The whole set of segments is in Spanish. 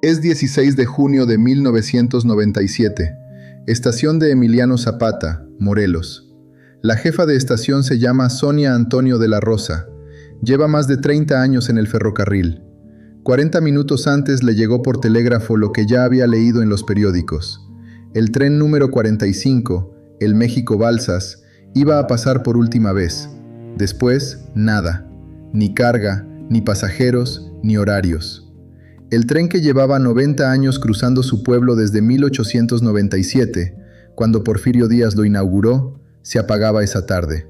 Es 16 de junio de 1997. Estación de Emiliano Zapata, Morelos. La jefa de estación se llama Sonia Antonio de la Rosa. Lleva más de 30 años en el ferrocarril. 40 minutos antes le llegó por telégrafo lo que ya había leído en los periódicos. El tren número 45, el México-Balsas, iba a pasar por última vez. Después, nada. Ni carga, ni pasajeros, ni horarios. El tren que llevaba 90 años cruzando su pueblo desde 1897, cuando Porfirio Díaz lo inauguró, se apagaba esa tarde.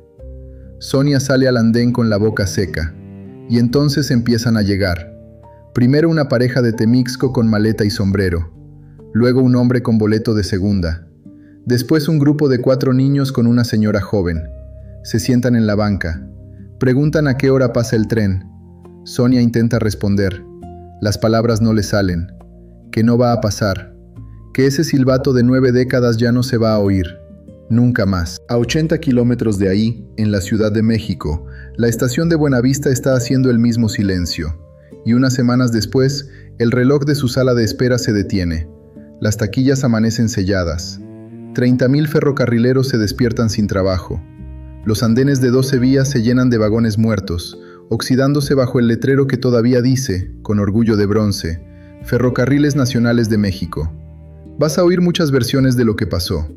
Sonia sale al andén con la boca seca, y entonces empiezan a llegar. Primero una pareja de Temixco con maleta y sombrero, luego un hombre con boleto de segunda, después un grupo de 4 niños con una señora joven. Se sientan en la banca, preguntan a qué hora pasa el tren. Sonia intenta responder. Las palabras no le salen, que no va a pasar, que ese silbato de 9 décadas ya no se va a oír, nunca más. A 80 kilómetros de ahí, en la Ciudad de México, la estación de Buenavista está haciendo el mismo silencio, y unas semanas después, el reloj de su sala de espera se detiene. Las taquillas amanecen selladas. 30,000 ferrocarrileros se despiertan sin trabajo. Los andenes de 12 vías se llenan de vagones muertos, oxidándose bajo el letrero que todavía dice, con orgullo de bronce, Ferrocarriles Nacionales de México. Vas a oír muchas versiones de lo que pasó.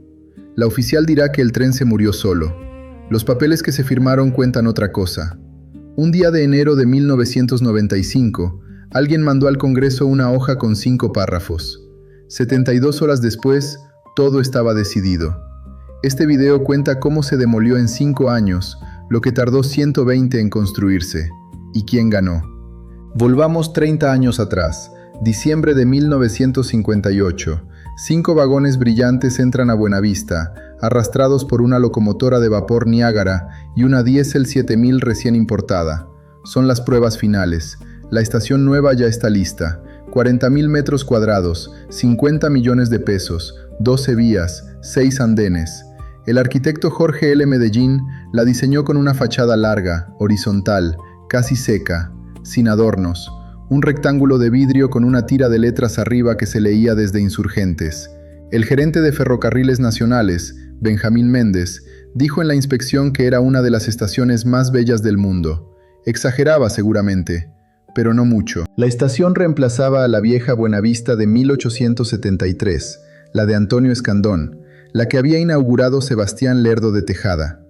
La oficial dirá que el tren se murió solo. Los papeles que se firmaron cuentan otra cosa. Un día de enero de 1995, alguien mandó al Congreso una hoja con 5 párrafos. 72 horas después, todo estaba decidido. Este video cuenta cómo se demolió en 5 años, lo que tardó 120 en construirse. ¿Y quién ganó? Volvamos 30 años atrás, diciembre de 1958. 5 vagones brillantes entran a Buenavista, arrastrados por una locomotora de vapor Niágara y una Diesel 7000 recién importada. Son las pruebas finales. La estación nueva ya está lista. 40,000 metros cuadrados, 50 millones de pesos, 12 vías, 6 andenes. El arquitecto Jorge L. Medellín la diseñó con una fachada larga, horizontal, casi seca, sin adornos, un rectángulo de vidrio con una tira de letras arriba que se leía desde Insurgentes. El gerente de Ferrocarriles Nacionales, Benjamín Méndez, dijo en la inspección que era una de las estaciones más bellas del mundo. Exageraba seguramente, pero no mucho. La estación reemplazaba a la vieja Buenavista de 1873, la de Antonio Escandón, la que había inaugurado Sebastián Lerdo de Tejada.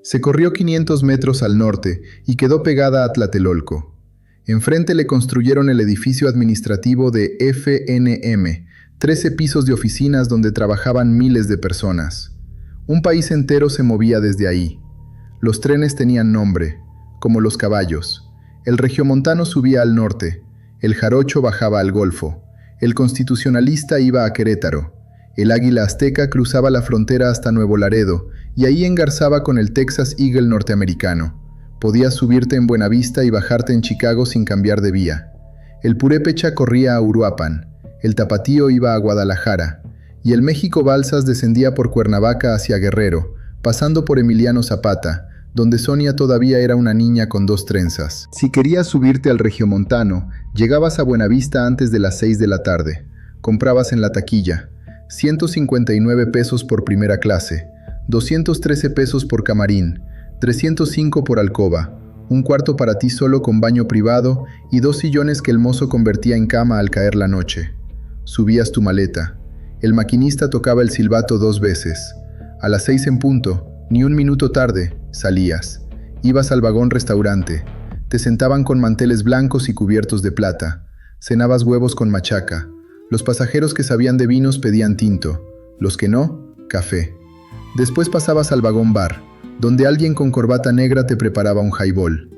Se corrió 500 metros al norte y quedó pegada a Tlatelolco. Enfrente le construyeron el edificio administrativo de FNM, 13 pisos de oficinas donde trabajaban miles de personas. Un país entero se movía desde ahí. Los trenes tenían nombre, como los caballos. El regiomontano subía al norte, el jarocho bajaba al Golfo, el constitucionalista iba a Querétaro. El águila azteca cruzaba la frontera hasta Nuevo Laredo y ahí engarzaba con el Texas Eagle norteamericano. Podías subirte en Buenavista y bajarte en Chicago sin cambiar de vía. El purépecha corría a Uruapan, el tapatío iba a Guadalajara y el México-Balsas descendía por Cuernavaca hacia Guerrero, pasando por Emiliano Zapata, donde Sonia todavía era una niña con 2 trenzas. Si querías subirte al regiomontano, llegabas a Buenavista antes de las 6 de la tarde. Comprabas en la taquilla. 159 pesos por primera clase, 213 pesos por camarín, 305 por alcoba, un cuarto para ti solo con baño privado y 2 sillones que el mozo convertía en cama al caer la noche. Subías tu maleta. El maquinista tocaba el silbato 2 veces. A las 6 en punto, ni un minuto tarde, salías. Ibas al vagón restaurante. Te sentaban con manteles blancos y cubiertos de plata. Cenabas huevos con machaca. Los pasajeros que sabían de vinos pedían tinto, los que no, café. Después pasabas al vagón bar, donde alguien con corbata negra te preparaba un highball.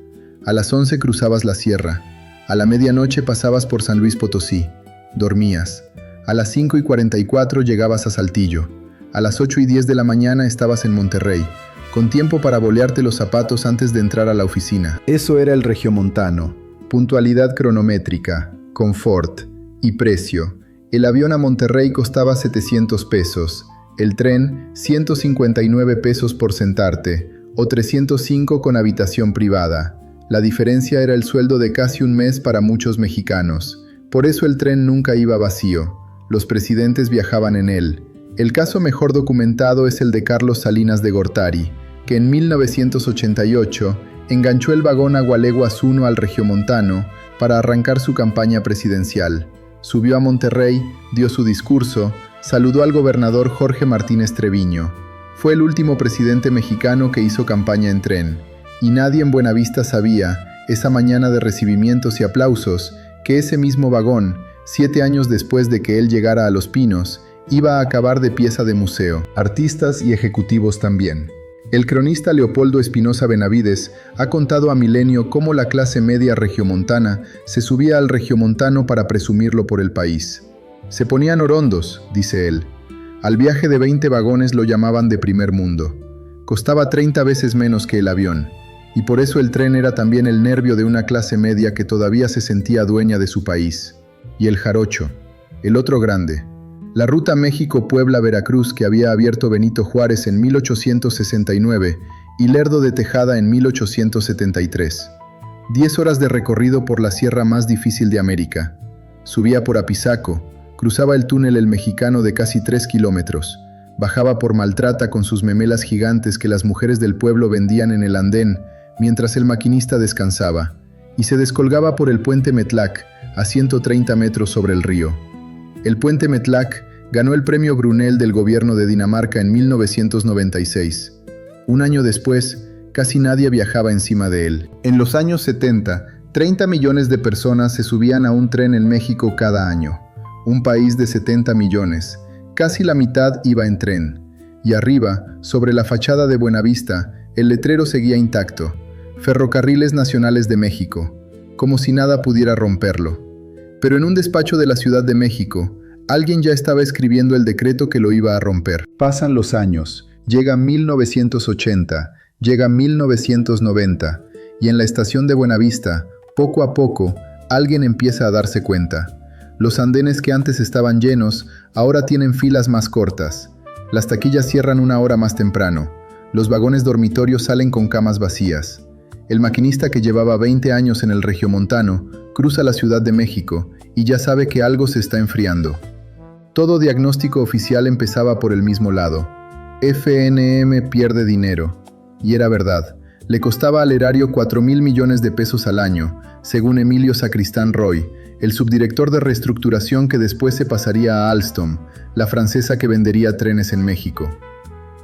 A las 11 cruzabas la sierra. A la medianoche pasabas por San Luis Potosí. Dormías. A las 5:44 llegabas a Saltillo. A las 8:10 de la mañana estabas en Monterrey, con tiempo para bolearte los zapatos antes de entrar a la oficina. Eso era el regiomontano. Puntualidad cronométrica, confort y precio. El avión a Monterrey costaba 700 pesos, el tren 159 pesos por sentarte, o 305 con habitación privada. La diferencia era el sueldo de casi un mes para muchos mexicanos, Por eso el tren nunca iba vacío. Los presidentes viajaban en él. El caso mejor documentado es el de Carlos Salinas de Gortari, que en 1988 enganchó el vagón Agualeguas 1 al Regiomontano para arrancar su campaña presidencial. Subió a Monterrey, dio su discurso, saludó al gobernador Jorge Martínez Treviño. Fue el último presidente mexicano que hizo campaña en tren, y nadie en Buenavista sabía, esa mañana de recibimientos y aplausos, que ese mismo vagón, 7 años después de que él llegara a Los Pinos, iba a acabar de pieza de museo. Artistas y ejecutivos también. El cronista Leopoldo Espinosa Benavides ha contado a Milenio cómo la clase media regiomontana se subía al regiomontano para presumirlo por el país. Se ponían orondos, dice él. Al viaje de 20 vagones lo llamaban de primer mundo. Costaba 30 veces menos que el avión, y por eso el tren era también el nervio de una clase media que todavía se sentía dueña de su país. Y el jarocho, el otro grande. La ruta México-Puebla-Veracruz que había abierto Benito Juárez en 1869 y Lerdo de Tejada en 1873. 10 horas de recorrido por la sierra más difícil de América. Subía por Apizaco, cruzaba el túnel El Mexicano de casi 3 kilómetros, bajaba por Maltrata con sus memelas gigantes que las mujeres del pueblo vendían en el andén mientras el maquinista descansaba, y se descolgaba por el puente Metlac a 130 metros sobre el río. El puente Metlac ganó el premio Brunel del gobierno de Dinamarca en 1996. Un año después, casi nadie viajaba encima de él. En los años 70, 30 millones de personas se subían a un tren en México cada año. Un país de 70 millones. Casi la mitad iba en tren. Y arriba, sobre la fachada de Buenavista, el letrero seguía intacto. Ferrocarriles Nacionales de México. Como si nada pudiera romperlo. Pero en un despacho de la Ciudad de México, alguien ya estaba escribiendo el decreto que lo iba a romper. Pasan los años, llega 1980, llega 1990, y en la estación de Buenavista, poco a poco, alguien empieza a darse cuenta. Los andenes que antes estaban llenos, ahora tienen filas más cortas. Las taquillas cierran 1 hora más temprano. Los vagones dormitorios salen con camas vacías. El maquinista que llevaba 20 años en el Regiomontano cruza la Ciudad de México y ya sabe que algo se está enfriando. Todo diagnóstico oficial empezaba por el mismo lado. FNM pierde dinero. Y era verdad. Le costaba al erario 4,000 millones de pesos al año, según Emilio Sacristán Roy, el subdirector de reestructuración que después se pasaría a Alstom, la francesa que vendería trenes en México.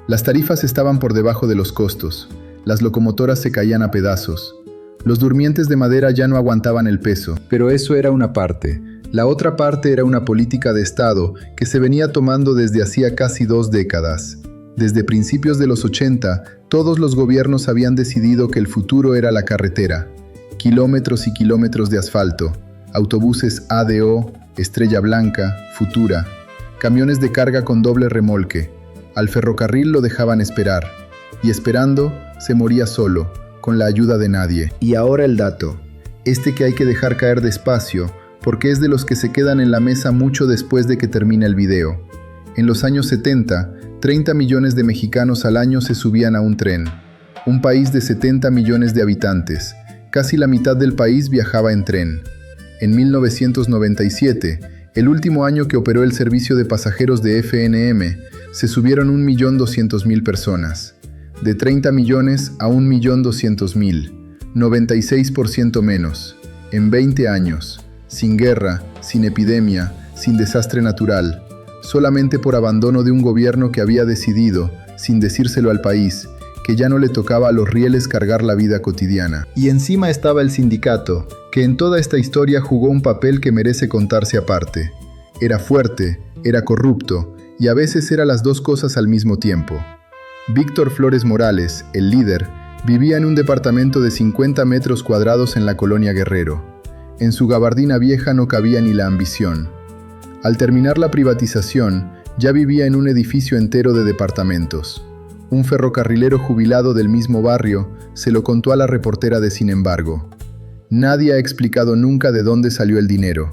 Las tarifas estaban por debajo de los costos. Las locomotoras se caían a pedazos. Los durmientes de madera ya no aguantaban el peso. Pero eso era una parte. La otra parte era una política de Estado que se venía tomando desde hacía casi 2 décadas. Desde principios de los 80, todos los gobiernos habían decidido que el futuro era la carretera. Kilómetros y kilómetros de asfalto, autobuses ADO, Estrella Blanca, Futura, camiones de carga con doble remolque. Al ferrocarril lo dejaban esperar. Y esperando, se moría solo, con la ayuda de nadie. Y ahora el dato, que hay que dejar caer despacio, porque es de los que se quedan en la mesa mucho después de que termina el video. En los años 70, 30 millones de mexicanos al año se subían a un tren. Un país de 70 millones de habitantes. Casi la mitad del país viajaba en tren. En 1997, el último año que operó el servicio de pasajeros de FNM, se subieron 1.200.000 personas. De 30 millones a 1.200.000, 96% menos, en 20 años, sin guerra, sin epidemia, sin desastre natural, solamente por abandono de un gobierno que había decidido, sin decírselo al país, que ya no le tocaba a los rieles cargar la vida cotidiana. Y encima estaba el sindicato, que en toda esta historia jugó un papel que merece contarse aparte. Era fuerte, era corrupto, y a veces era las dos cosas al mismo tiempo. Víctor Flores Morales, el líder, vivía en un departamento de 50 metros cuadrados en la colonia Guerrero. En su gabardina vieja no cabía ni la ambición. Al terminar la privatización, ya vivía en un edificio entero de departamentos. Un ferrocarrilero jubilado del mismo barrio se lo contó a la reportera de Sin embargo. Nadie ha explicado nunca de dónde salió el dinero.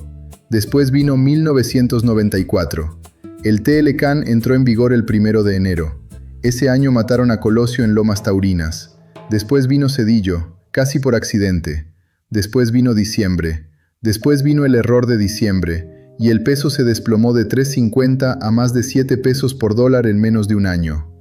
Después vino 1994. El TLCAN entró en vigor el 1 de enero. Ese año mataron a Colosio en Lomas Taurinas. Después vino Zedillo, casi por accidente. Después vino diciembre. Después vino el error de diciembre, y el peso se desplomó de 3.50 a más de 7 pesos por dólar en menos de un año.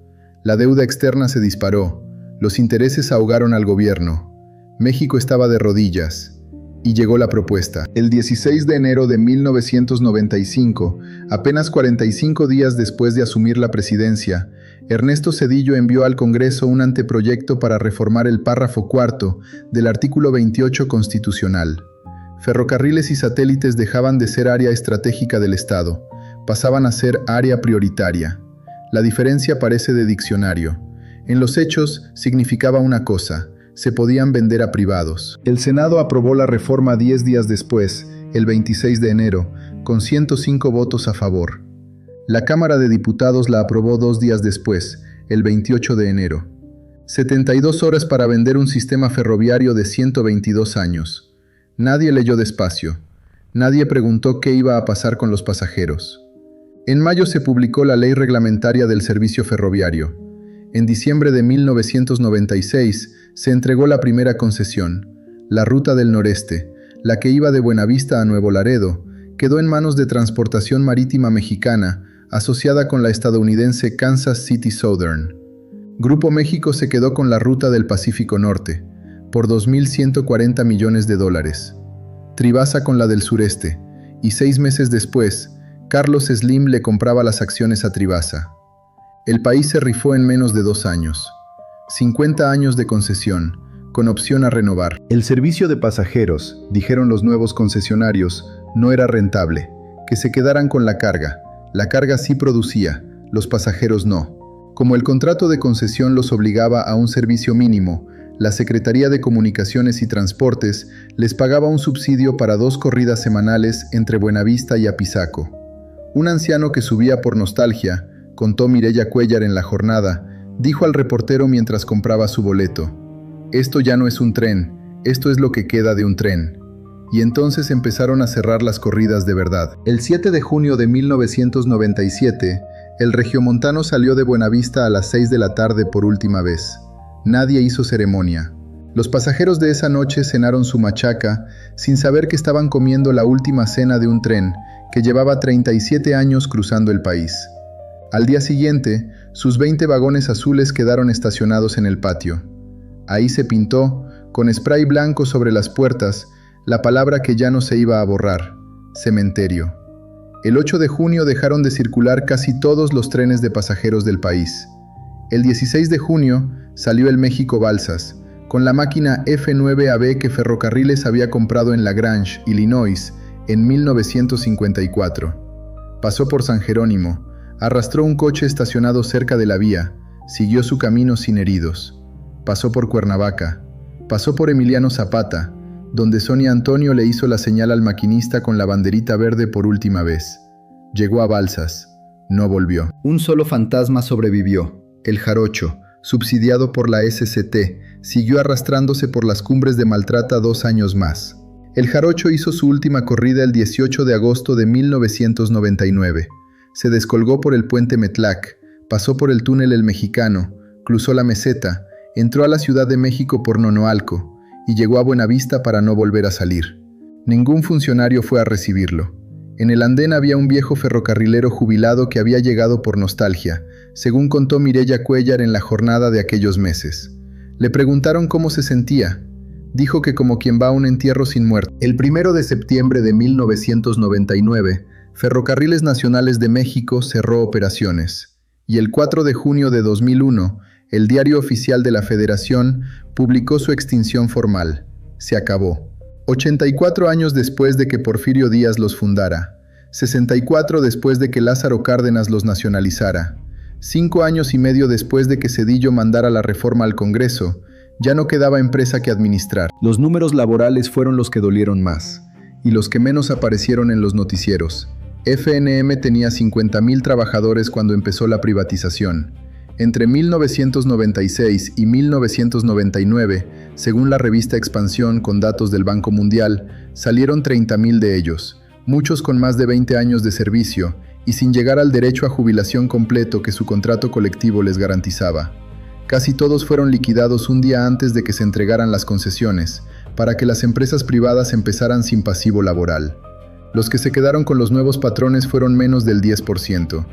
La deuda externa se disparó, los intereses ahogaron al gobierno. México estaba de rodillas. Y llegó la propuesta. El 16 de enero de 1995, apenas 45 días después de asumir la presidencia, Ernesto Zedillo envió al Congreso un anteproyecto para reformar el párrafo cuarto del artículo 28 constitucional. Ferrocarriles y satélites dejaban de ser área estratégica del Estado, pasaban a ser área prioritaria. La diferencia parece de diccionario. En los hechos significaba una cosa: se podían vender a privados. El Senado aprobó la reforma 10 días después, el 26 de enero, con 105 votos a favor. La Cámara de Diputados la aprobó 2 días después, el 28 de enero. 72 horas para vender un sistema ferroviario de 122 años. Nadie leyó despacio. Nadie preguntó qué iba a pasar con los pasajeros. En mayo se publicó la Ley Reglamentaria del Servicio Ferroviario. En diciembre de 1996 se entregó la primera concesión. La Ruta del Noreste, la que iba de Buenavista a Nuevo Laredo, quedó en manos de Transportación Marítima Mexicana, asociada con la estadounidense Kansas City Southern. Grupo México se quedó con la Ruta del Pacífico Norte, por $2.140 millones. Tribasa con la del Sureste, y 6 meses después, Carlos Slim le compraba las acciones a Tribasa. El país se rifó en menos de 2 años. 50 años de concesión, con opción a renovar. El servicio de pasajeros, dijeron los nuevos concesionarios, no era rentable. Que se quedaran con la carga. La carga sí producía, los pasajeros no. Como el contrato de concesión los obligaba a un servicio mínimo, la Secretaría de Comunicaciones y Transportes les pagaba un subsidio para 2 corridas semanales entre Buenavista y Apizaco. Un anciano que subía por nostalgia, contó Mireya Cuellar en La Jornada, dijo al reportero mientras compraba su boleto: «Esto ya no es un tren, esto es lo que queda de un tren». Y entonces empezaron a cerrar las corridas de verdad. El 7 de junio de 1997, el regiomontano salió de Buenavista a las 6 de la tarde por última vez. Nadie hizo ceremonia. Los pasajeros de esa noche cenaron su machaca sin saber que estaban comiendo la última cena de un tren que llevaba 37 años cruzando el país. Al día siguiente, sus 20 vagones azules quedaron estacionados en el patio. Ahí se pintó, con spray blanco sobre las puertas, la palabra que ya no se iba a borrar: cementerio. El 8 de junio dejaron de circular casi todos los trenes de pasajeros del país. El 16 de junio salió el México Balsas, con la máquina F9AB que Ferrocarriles había comprado en LaGrange, Illinois, en 1954. Pasó por San Jerónimo, arrastró un coche estacionado cerca de la vía, siguió su camino sin heridos. Pasó por Cuernavaca, pasó por Emiliano Zapata, donde Sonia Antonio le hizo la señal al maquinista con la banderita verde por última vez. Llegó a Balsas, no volvió. Un solo fantasma sobrevivió, el Jarocho, subsidiado por la SCT, siguió arrastrándose por las cumbres de Maltrata 2 años más. El Jarocho hizo su última corrida el 18 de agosto de 1999. Se descolgó por el puente Metlac, pasó por el túnel El Mexicano, cruzó la meseta, entró a la Ciudad de México por Nonoalco y llegó a Buenavista para no volver a salir. Ningún funcionario fue a recibirlo. En el andén había un viejo ferrocarrilero jubilado que había llegado por nostalgia, según contó Mireya Cuellar en La Jornada de aquellos meses. Le preguntaron cómo se sentía. Dijo que como quien va a un entierro sin muerto. El 1 de septiembre de 1999, Ferrocarriles Nacionales de México cerró operaciones, y el 4 de junio de 2001, el Diario Oficial de la Federación publicó su extinción formal. Se acabó. 84 años después de que Porfirio Díaz los fundara, 64 después de que Lázaro Cárdenas los nacionalizara, 5 años y medio después de que Zedillo mandara la reforma al Congreso, ya no quedaba empresa que administrar. Los números laborales fueron los que dolieron más, y los que menos aparecieron en los noticieros. FNM tenía 50,000 trabajadores cuando empezó la privatización. Entre 1996 y 1999, según la revista Expansión con datos del Banco Mundial, salieron 30,000 de ellos, muchos con más de 20 años de servicio y sin llegar al derecho a jubilación completo que su contrato colectivo les garantizaba. Casi todos fueron liquidados un día antes de que se entregaran las concesiones, para que las empresas privadas empezaran sin pasivo laboral. Los que se quedaron con los nuevos patrones fueron menos del 10%.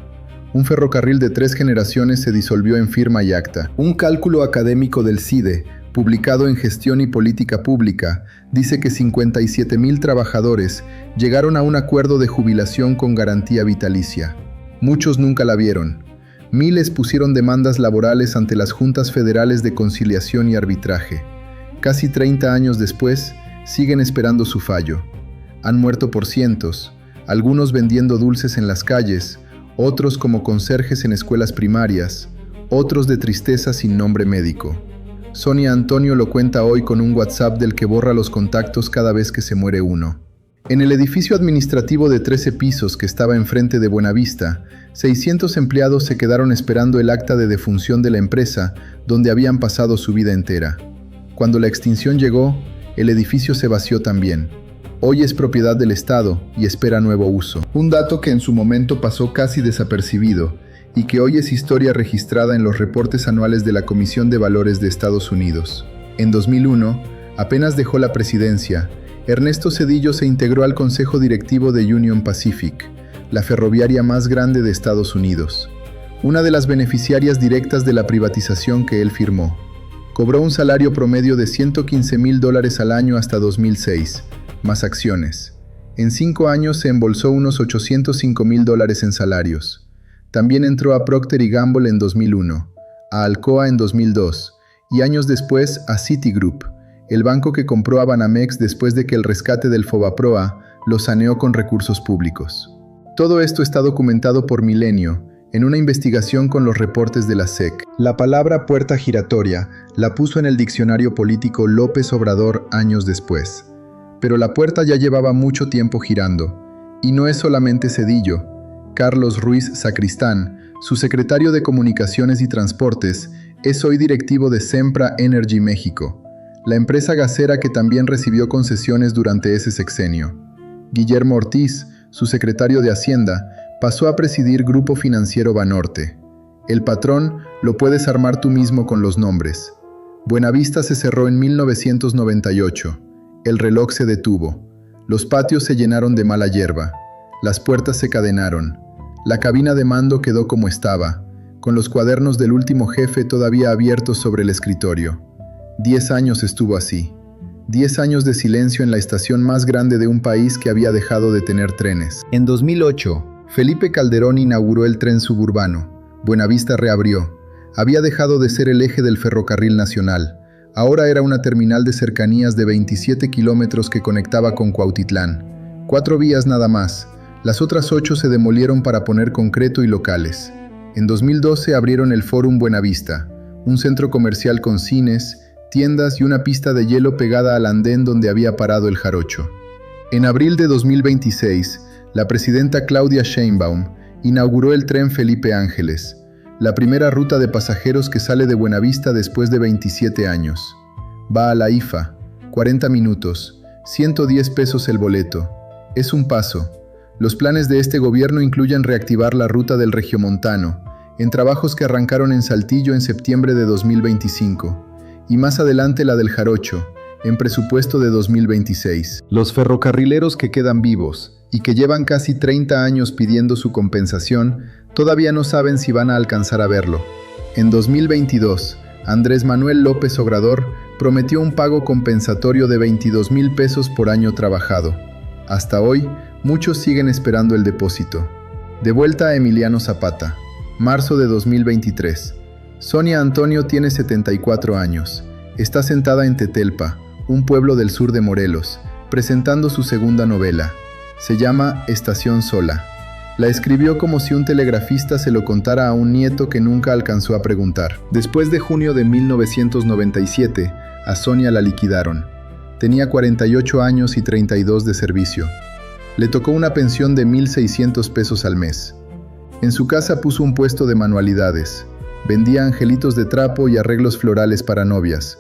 Un ferrocarril de 3 generaciones se disolvió en firma y acta. Un cálculo académico del CIDE, publicado en Gestión y Política Pública, dice que 57,000 trabajadores llegaron a un acuerdo de jubilación con garantía vitalicia. Muchos nunca la vieron. Miles pusieron demandas laborales ante las juntas federales de conciliación y arbitraje. Casi 30 años después, siguen esperando su fallo. Han muerto por cientos, algunos vendiendo dulces en las calles, otros como conserjes en escuelas primarias, otros de tristeza sin nombre médico. Sonia Antonio lo cuenta hoy con un WhatsApp del que borra los contactos cada vez que se muere uno. En el edificio administrativo de 13 pisos que estaba enfrente de Buenavista, 600 empleados se quedaron esperando el acta de defunción de la empresa donde habían pasado su vida entera. Cuando la extinción llegó, el edificio se vació también. Hoy es propiedad del Estado y espera nuevo uso. Un dato que en su momento pasó casi desapercibido y que hoy es historia registrada en los reportes anuales de la Comisión de Valores de Estados Unidos. En 2001, apenas dejó la presidencia, Ernesto Zedillo se integró al Consejo Directivo de Union Pacific, la ferroviaria más grande de Estados Unidos, una de las beneficiarias directas de la privatización que él firmó. Cobró un salario promedio de $115,000 al año hasta 2006, más acciones. En 5 años se embolsó unos $805,000 en salarios. También entró a Procter & Gamble en 2001, a Alcoa en 2002 y años después a Citigroup, el banco que compró a Banamex después de que el rescate del Fobaproa lo saneó con recursos públicos. Todo esto está documentado por Milenio en una investigación con los reportes de la SEC. La palabra puerta giratoria la puso en el diccionario político López Obrador años después. Pero la puerta ya llevaba mucho tiempo girando. Y no es solamente Zedillo. Carlos Ruiz Sacristán, su secretario de Comunicaciones y Transportes, es hoy directivo de Sempra Energy México, la empresa gasera que también recibió concesiones durante ese sexenio. Guillermo Ortiz, su secretario de Hacienda, pasó a presidir Grupo Financiero Banorte. El patrón lo puedes armar tú mismo con los nombres. Buenavista se cerró en 1998. El reloj se detuvo. Los patios se llenaron de mala hierba. Las puertas se cadenaron. La cabina de mando quedó como estaba, con los cuadernos del último jefe todavía abiertos sobre el escritorio. 10 años estuvo así. 10 años de silencio en la estación más grande de un país que había dejado de tener trenes. En 2008, Felipe Calderón inauguró el tren suburbano. Buenavista reabrió. Había dejado de ser el eje del ferrocarril nacional. Ahora era una terminal de cercanías de 27 kilómetros que conectaba con Cuautitlán. 4 vías nada más. Las otras 8 se demolieron para poner concreto y locales. En 2012 abrieron el Fórum Buenavista, un centro comercial con cines, tiendas y una pista de hielo pegada al andén donde había parado el jarocho. En abril de 2026, la presidenta Claudia Sheinbaum inauguró el tren Felipe Ángeles, la primera ruta de pasajeros que sale de Buenavista después de 27 años. Va a la IFA, 40 minutos, 110 pesos el boleto. Es un paso. Los planes de este gobierno incluyen reactivar la ruta del Regiomontano, en trabajos que arrancaron en Saltillo en septiembre de 2025, y más adelante la del Jarocho, en presupuesto de 2026. Los ferrocarrileros que quedan vivos y que llevan casi 30 años pidiendo su compensación, todavía no saben si van a alcanzar a verlo. En 2022, Andrés Manuel López Obrador prometió un pago compensatorio de 22,000 pesos por año trabajado. Hasta hoy, muchos siguen esperando el depósito. De vuelta a Emiliano Zapata. Marzo de 2023. Sonia Antonio tiene 74 años. Está sentada en Tetelpa, un pueblo del sur de Morelos, presentando su segunda novela. Se llama Estación Sola. La escribió como si un telegrafista se lo contara a un nieto que nunca alcanzó a preguntar. Después de junio de 1997, a Sonia la liquidaron. Tenía 48 años y 32 de servicio. Le tocó una pensión de 1,600 pesos al mes. En su casa puso un puesto de manualidades. Vendía angelitos de trapo y arreglos florales para novias.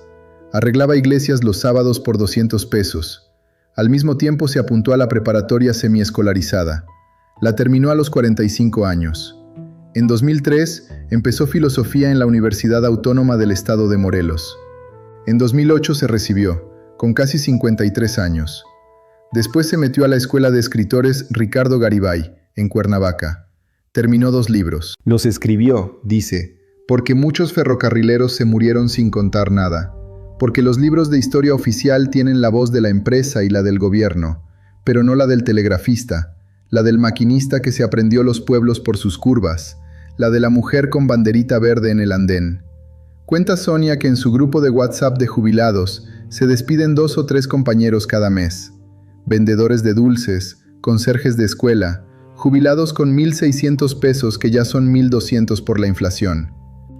Arreglaba iglesias los sábados por 200 pesos. Al mismo tiempo se apuntó a la preparatoria semiescolarizada. La terminó a los 45 años. En 2003 empezó filosofía en la Universidad Autónoma del Estado de Morelos. En 2008 se recibió, con casi 53 años. Después se metió a la Escuela de Escritores Ricardo Garibay, en Cuernavaca. Terminó 2 libros. Los escribió, dice, porque muchos ferrocarrileros se murieron sin contar nada, porque los libros de historia oficial tienen la voz de la empresa y la del gobierno, pero no la del telegrafista, la del maquinista que se aprendió los pueblos por sus curvas, la de la mujer con banderita verde en el andén. Cuenta Sonia que en su grupo de WhatsApp de jubilados se despiden 2 o 3 compañeros cada mes. Vendedores de dulces, conserjes de escuela, jubilados con 1,600 pesos que ya son 1,200 por la inflación.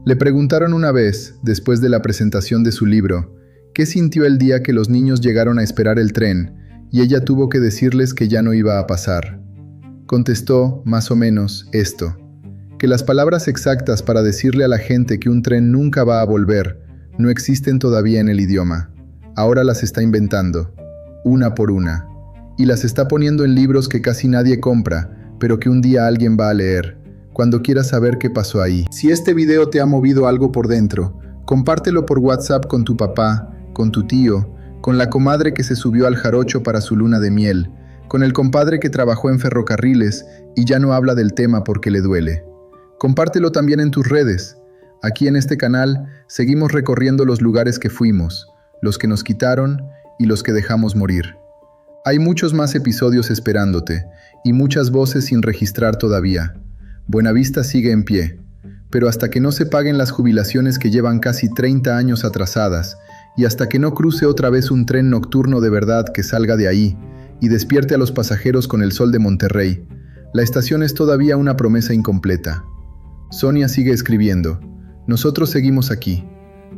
Le preguntaron una vez, después de la presentación de su libro, qué sintió el día que los niños llegaron a esperar el tren y ella tuvo que decirles que ya no iba a pasar. Contestó, más o menos, esto, que las palabras exactas para decirle a la gente que un tren nunca va a volver no existen todavía en el idioma. Ahora las está inventando, una por una, y las está poniendo en libros que casi nadie compra, pero que un día alguien va a leer, cuando quieras saber qué pasó ahí. Si este video te ha movido algo por dentro, compártelo por WhatsApp con tu papá, con tu tío, con la comadre que se subió al jarocho para su luna de miel, con el compadre que trabajó en ferrocarriles y ya no habla del tema porque le duele. Compártelo también en tus redes. Aquí en este canal seguimos recorriendo los lugares que fuimos, los que nos quitaron y los que dejamos morir. Hay muchos más episodios esperándote y muchas voces sin registrar todavía. Buenavista sigue en pie, pero hasta que no se paguen las jubilaciones que llevan casi 30 años atrasadas y hasta que no cruce otra vez un tren nocturno de verdad que salga de ahí y despierte a los pasajeros con el sol de Monterrey, la estación es todavía una promesa incompleta. Sonia sigue escribiendo. Nosotros seguimos aquí.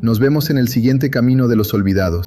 Nos vemos en el siguiente Camino de los Olvidados.